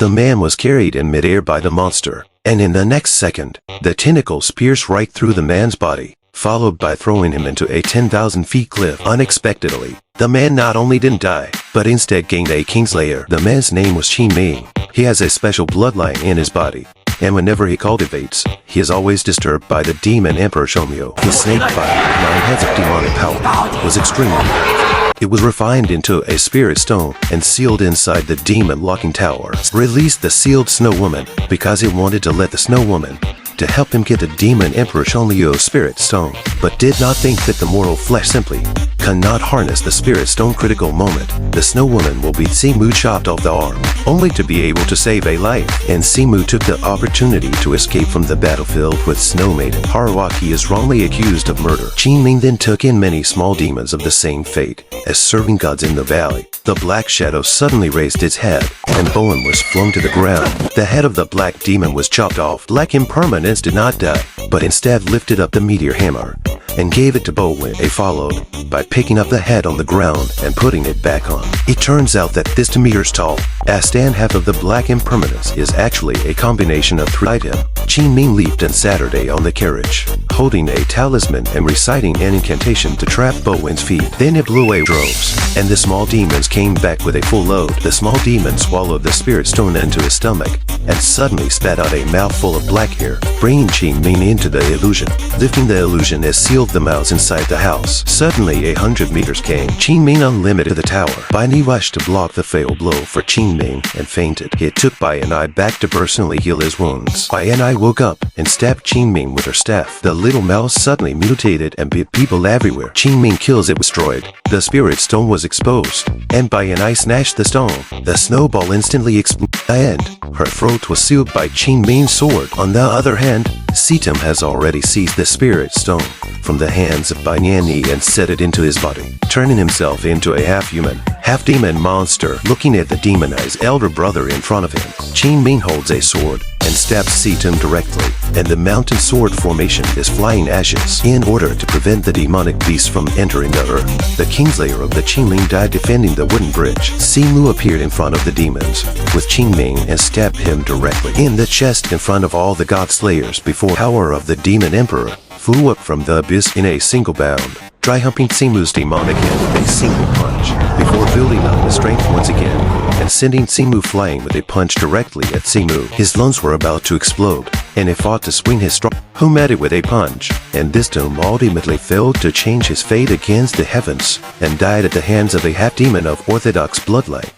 The man was carried in midair by the monster, and in the next second, the tentacles pierced right through the man's body, followed by throwing him into a 10,000 feet cliff. Unexpectedly, the man not only didn't die, but instead gained a Kingslayer. The man's name was Qin Ming. He has a special bloodline in his body, and whenever he cultivates, he is always disturbed by the demon Emperor Shomyo. His snake fire, 9 heads of demonic power, was extremely powerful. It was refined into a spirit stone and sealed inside the demon locking tower. Released the sealed snow woman because it wanted to let the snow woman to help him get the demon Emperor Shonryo's spirit stone, but did not think that the mortal flesh simply cannot harness the spirit stone. Critical moment, the snow woman will be Simu chopped off the arm, only to be able to save a life, and Simu took the opportunity to escape from the battlefield with Snow Maiden. Haruaki is wrongly accused of murder. Qin Ming then took in many small demons of the same fate as serving gods in the valley. The black shadow suddenly raised its head, and Bowen was flung to the ground. The head of the black demon was chopped off. Black Impermanence did not die, but instead lifted up the meteor hammer and gave it to Bowen. A followed by picking up the head on the ground and putting it back on. It turns out that this 2 meters tall, stand half of the black impermanence is actually a combination of 3 items. Qin Ming leaped on Saturday on the carriage, holding a talisman and reciting an incantation to trap Bowen's feet. Then it blew away droves, and the small demons came back with a full load. The small demon swallowed the spirit stone into his stomach and suddenly spat out a mouthful of black hair, bringing Qin Ming into the illusion. Lifting the illusion as sealed the mouse inside the house. Suddenly 100 meters came. Qin Ming unlimited to the tower. Bai Ni rushed to block the fatal blow for Qin Ming and fainted. It took Bai and I back to personally heal his wounds. Bai and I woke up and stabbed Qin Ming with her staff. The little mouse suddenly mutated and bit people everywhere. Qin Ming kills it was destroyed. The spirit stone was exposed, and Bai and I snatched the stone. The snowball instantly exploded and her throat was sealed by Qin Ming's sword. On the other hand, Situm has already seized the spirit stone from the hands of Bai Nianyi and set it into his body, turning himself into a half-human, half-demon monster. Looking at the demonized elder brother in front of him, Qin Ming holds a sword and stabs Situm directly, and the mountain sword formation is flying ashes. In order to prevent the demonic beast from entering the earth, the Kingslayer of the Qinling died defending the wooden bridge. Simu appeared in front of the demons with Qin Ming and stabbed him directly in the chest in front of all the god slayers before power of the demon emperor flew up from the abyss in a single bound, dry humping Simu's demonic head with a single punch, before building up his strength once again, and sending Simu flying with a punch directly at Simu. His lungs were about to explode, and he fought to swing his strong, who met it with a punch, and this doom ultimately failed to change his fate against the heavens, and died at the hands of a half-demon of orthodox bloodline.